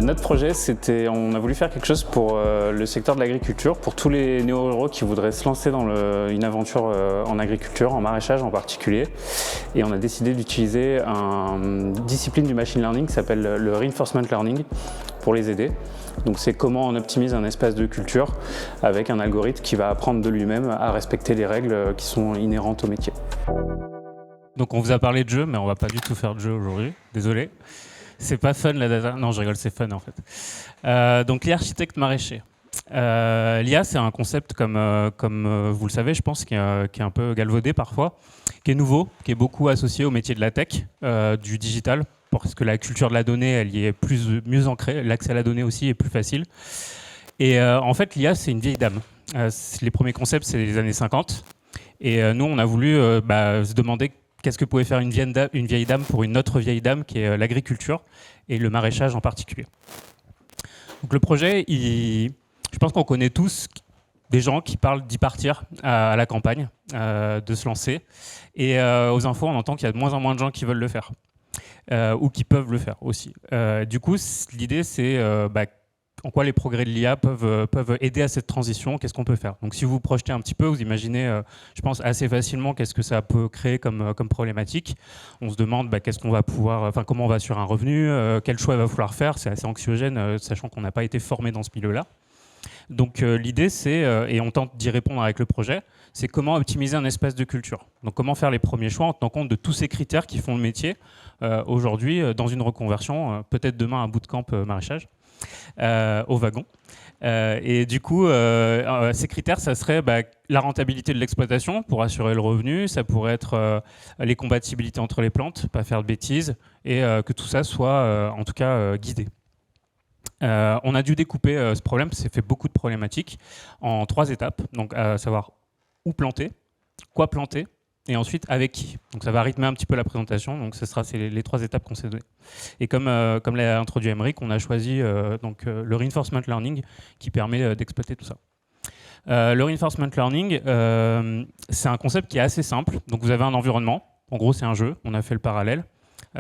Notre projet, on a voulu faire quelque chose pour le secteur de l'agriculture, pour tous les néo-ruraux qui voudraient se lancer dans une aventure en agriculture, en maraîchage en particulier. Et on a décidé d'utiliser une discipline du machine learning qui s'appelle le reinforcement learning pour les aider. Donc c'est comment on optimise un espace de culture avec un algorithme qui va apprendre de lui-même à respecter les règles qui sont inhérentes au métier. Donc on vous a parlé de jeu, mais on va pas du tout faire de jeu aujourd'hui, désolé. C'est pas fun la data. Non, je rigole, c'est fun en fait. Donc l'IA architecte maraîcher. L'IA, c'est un concept comme vous le savez, je pense, qui est un peu galvaudé parfois, qui est nouveau, qui est beaucoup associé au métier de la tech, du digital, parce que la culture de la donnée, elle y est mieux ancrée, l'accès à la donnée aussi est plus facile. Et en fait, l'IA, c'est une vieille dame. Les premiers concepts, c'est les années 50. Et nous, on a voulu se demander qu'est-ce que pouvait faire une vieille dame pour une autre vieille dame, qui est l'agriculture et le maraîchage en particulier. Donc le projet, je pense qu'on connaît tous des gens qui parlent d'y partir à la campagne, de se lancer. Et aux infos, on entend qu'il y a de moins en moins de gens qui veulent le faire, ou qui peuvent le faire aussi. Du coup, l'idée, c'est en quoi les progrès de l'IA peuvent aider à cette transition, qu'est-ce qu'on peut faire. Donc si vous vous projetez un petit peu, vous imaginez, je pense, assez facilement qu'est-ce que ça peut créer comme problématique. On se demande qu'est-ce qu'on va pouvoir, comment on va sur un revenu, quel choix il va falloir faire. C'est assez anxiogène, sachant qu'on n'a pas été formé dans ce milieu-là. Donc l'idée, c'est, et on tente d'y répondre avec le projet, c'est comment optimiser un espace de culture. Donc comment faire les premiers choix en tenant compte de tous ces critères qui font le métier aujourd'hui dans une reconversion, peut-être demain un bootcamp maraîchage. Au wagon. Et du coup, ces critères, ça serait la rentabilité de l'exploitation pour assurer le revenu, ça pourrait être les compatibilités entre les plantes, pas faire de bêtises, et que tout ça soit en tout cas guidé. On a dû découper ce problème, ça fait beaucoup de problématiques, en 3 étapes, donc à savoir où planter, quoi planter, et ensuite avec qui. Donc ça va rythmer un petit peu la présentation, donc c'est les 3 étapes qu'on s'est données. Et comme l'a introduit Aymeric, on a choisi le reinforcement learning qui permet d'exploiter tout ça. Le reinforcement learning, c'est un concept qui est assez simple. Donc vous avez un environnement, en gros c'est un jeu, on a fait le parallèle,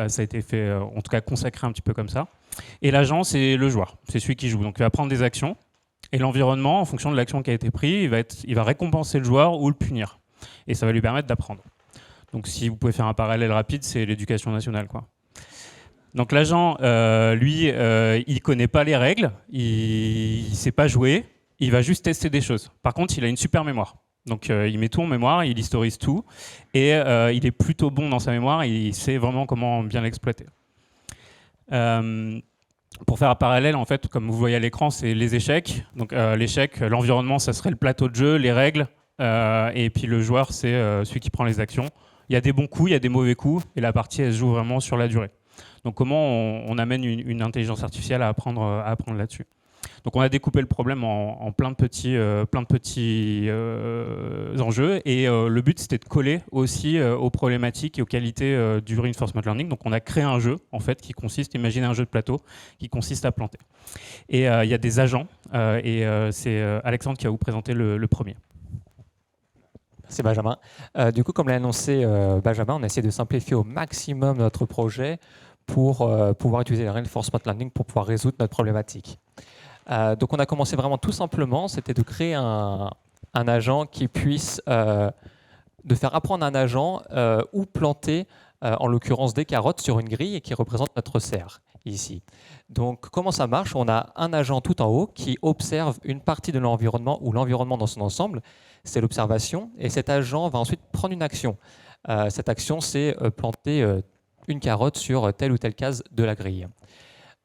ça a été fait, en tout cas consacré un petit peu comme ça. Et l'agent, c'est le joueur, c'est celui qui joue. Donc il va prendre des actions, et l'environnement, en fonction de l'action qui a été prise, il va récompenser le joueur ou le punir. Et ça va lui permettre d'apprendre. Donc si vous pouvez faire un parallèle rapide, c'est l'éducation nationale, quoi. Donc l'agent, lui, il connaît pas les règles, il sait pas jouer, il va juste tester des choses. Par contre, il a une super mémoire. Donc il met tout en mémoire, il historise tout, et il est plutôt bon dans sa mémoire, il sait vraiment comment bien l'exploiter. Pour faire un parallèle, en fait, comme vous voyez à l'écran, c'est les échecs. Donc l'échec, l'environnement, ça serait le plateau de jeu, les règles, et puis le joueur, c'est celui qui prend les actions. Il y a des bons coups, il y a des mauvais coups, et la partie, elle se joue vraiment sur la durée. Donc comment on amène une intelligence artificielle à apprendre là-dessus. Donc on a découpé le problème en plein de petits enjeux, et le but, c'était de coller aussi aux problématiques et aux qualités du reinforcement learning. Donc on a créé un jeu, en fait, qui consiste, imaginez un jeu de plateau, qui consiste à planter. Et il y a des agents, et c'est Alexandre qui va vous présenter le premier. C'est Benjamin. Du coup, comme l'a annoncé Benjamin, on a essayé de simplifier au maximum notre projet pour pouvoir utiliser le reinforcement learning pour pouvoir résoudre notre problématique. Donc on a commencé vraiment tout simplement, c'était de créer un agent qui puisse, de faire apprendre un agent où planter, en l'occurrence des carottes sur une grille et qui représente notre serre ici. Donc comment ça marche? On a un agent tout en haut qui observe une partie de l'environnement ou l'environnement dans son ensemble, c'est l'observation, et cet agent va ensuite prendre une action. Cette action, c'est planter une carotte sur telle ou telle case de la grille.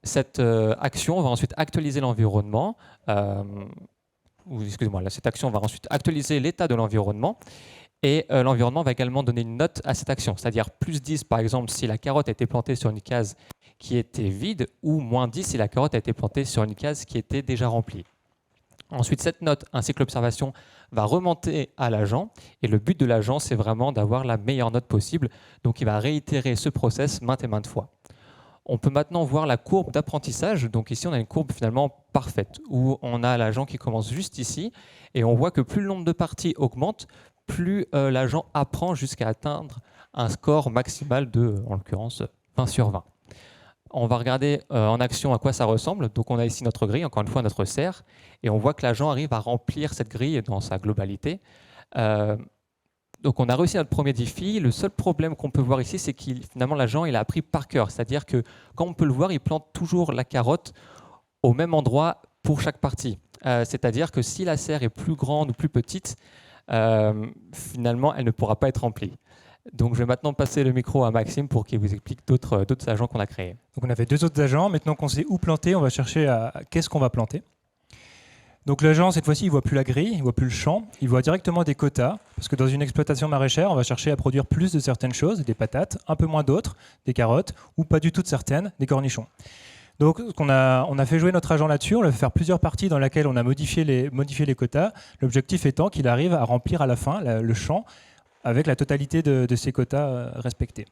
Cette action va ensuite actualiser l'environnement, cette action va ensuite actualiser l'état de l'environnement, et l'environnement va également donner une note à cette action, c'est-à-dire plus 10 par exemple si la carotte a été plantée sur une case qui était vide, ou moins 10 si la carotte a été plantée sur une case qui était déjà remplie. Ensuite, cette note ainsi que l'observation va remonter à l'agent, et le but de l'agent, c'est vraiment d'avoir la meilleure note possible, donc il va réitérer ce process maintes et maintes fois. On peut maintenant voir la courbe d'apprentissage. Donc ici, on a une courbe finalement parfaite, où on a l'agent qui commence juste ici, et on voit que plus le nombre de parties augmente, plus l'agent apprend jusqu'à atteindre un score maximal de, en l'occurrence, 20 sur 20. on va regarder en action à quoi ça ressemble. Donc on a ici notre grille, encore une fois notre serre, et on voit que l'agent arrive à remplir cette grille dans sa globalité. Donc on a réussi notre premier défi. Le seul problème qu'on peut voir ici, c'est que finalement l'agent il a appris par cœur. C'est-à-dire que, comme on peut le voir, il plante toujours la carotte au même endroit pour chaque partie. C'est-à-dire que si la serre est plus grande ou plus petite, finalement elle ne pourra pas être remplie. Donc je vais maintenant passer le micro à Maxime pour qu'il vous explique d'autres agents qu'on a créés. Donc on avait 2 autres agents. Maintenant qu'on sait où planter, on va chercher à qu'est-ce qu'on va planter. Donc l'agent, cette fois-ci, il ne voit plus la grille, il ne voit plus le champ, il voit directement des quotas. Parce que dans une exploitation maraîchère, on va chercher à produire plus de certaines choses, des patates, un peu moins d'autres, des carottes, ou pas du tout de certaines, des cornichons. Donc on a fait jouer notre agent là-dessus, on l'a fait faire plusieurs parties dans lesquelles on a modifié les quotas. L'objectif étant qu'il arrive à remplir à la fin le champ avec la totalité de ces quotas respectés.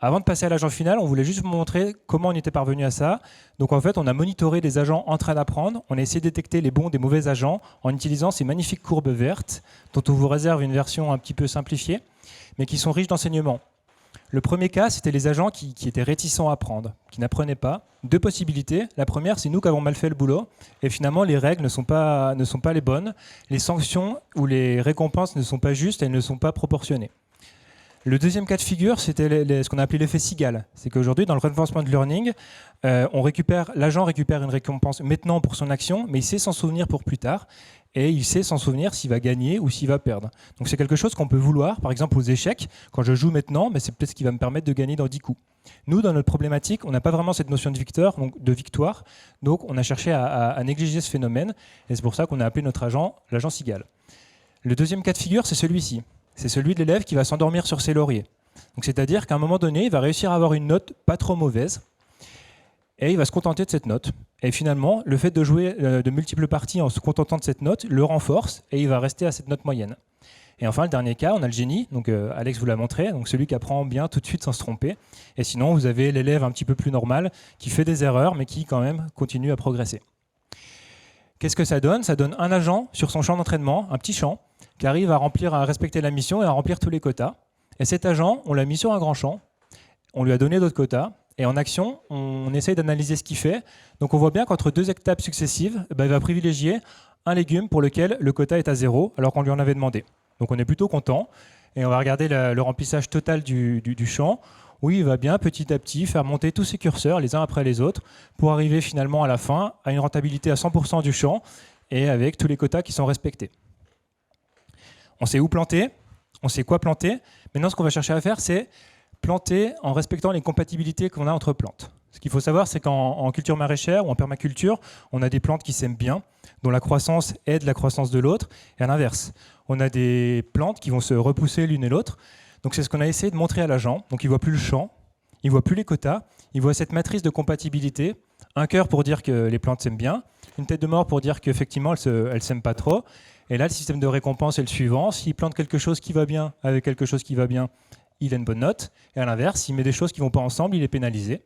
Avant de passer à l'agent final, on voulait juste vous montrer comment on était parvenu à ça. Donc en fait, on a monitoré des agents en train d'apprendre. On a essayé de détecter les bons des mauvais agents en utilisant ces magnifiques courbes vertes, dont on vous réserve une version un petit peu simplifiée, mais qui sont riches d'enseignements. Le premier cas, c'était les agents qui étaient réticents à apprendre, qui n'apprenaient pas. 2 possibilités. La première, c'est nous qui avons mal fait le boulot. Et finalement, les règles ne sont pas les bonnes. Les sanctions ou les récompenses ne sont pas justes et elles ne sont pas proportionnées. Le deuxième cas de figure, c'était ce qu'on a appelé l'effet cigale. C'est qu'aujourd'hui, dans le reinforcement learning, l'agent récupère une récompense maintenant pour son action, mais il sait s'en souvenir pour plus tard. Et il sait s'en souvenir s'il va gagner ou s'il va perdre. Donc c'est quelque chose qu'on peut vouloir, par exemple aux échecs. Quand je joue maintenant, c'est peut-être ce qui va me permettre de gagner dans 10 coups. Nous, dans notre problématique, on n'a pas vraiment cette notion de victoire, donc on a cherché à négliger ce phénomène, et c'est pour ça qu'on a appelé notre agent l'agent cigale. Le deuxième cas de figure, c'est celui-ci. C'est celui de l'élève qui va s'endormir sur ses lauriers. Donc c'est-à-dire qu'à un moment donné, il va réussir à avoir une note pas trop mauvaise, et il va se contenter de cette note. Et finalement, le fait de jouer de multiples parties en se contentant de cette note le renforce et il va rester à cette note moyenne. Et enfin, le dernier cas, on a le génie. Donc Alex vous l'a montré, donc celui qui apprend bien tout de suite sans se tromper. Et sinon, vous avez l'élève un petit peu plus normal qui fait des erreurs mais qui quand même continue à progresser. Qu'est-ce que ça donne ? Ça donne un agent sur son champ d'entraînement, un petit champ, qui arrive à respecter la mission et à remplir tous les quotas. Et cet agent, on l'a mis sur un grand champ, on lui a donné d'autres quotas. Et en action, on essaye d'analyser ce qu'il fait. Donc on voit bien qu'entre 2 étapes successives, il va privilégier un légume pour lequel le quota est à 0, alors qu'on lui en avait demandé. Donc on est plutôt content. Et on va regarder le remplissage total du champ, où il va bien petit à petit faire monter tous ses curseurs les uns après les autres, pour arriver finalement à la fin à une rentabilité à 100% du champ, et avec tous les quotas qui sont respectés. On sait où planter, on sait quoi planter. Maintenant, ce qu'on va chercher à faire, c'est planter en respectant les compatibilités qu'on a entre plantes. Ce qu'il faut savoir, c'est qu'en culture maraîchère ou en permaculture, on a des plantes qui s'aiment bien, dont la croissance aide la croissance de l'autre, et à l'inverse. On a des plantes qui vont se repousser l'une et l'autre. Donc c'est ce qu'on a essayé de montrer à l'agent. Donc il ne voit plus le champ, il ne voit plus les quotas, il voit cette matrice de compatibilité, un cœur pour dire que les plantes s'aiment bien, une tête de mort pour dire qu'effectivement elles ne s'aiment pas trop. Et là, le système de récompense est le suivant. S'il plante quelque chose qui va bien avec quelque chose qui va bien, il a une bonne note. Et à l'inverse, s'il met des choses qui ne vont pas ensemble, il est pénalisé.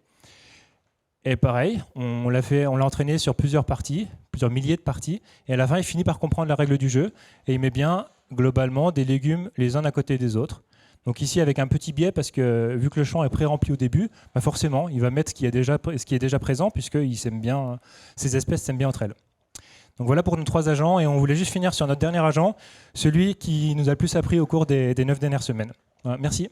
Et pareil, on l'a entraîné sur plusieurs parties, plusieurs milliers de parties. Et à la fin, il finit par comprendre la règle du jeu. Et il met bien, globalement, des légumes les uns à côté des autres. Donc ici, avec un petit biais, parce que vu que le champ est pré-rempli au début, forcément, il va mettre ce qui est déjà présent, puisque ces espèces s'aiment bien entre elles. Donc voilà pour nos 3 agents. Et on voulait juste finir sur notre dernier agent, celui qui nous a le plus appris au cours des 9 dernières semaines. Voilà, merci.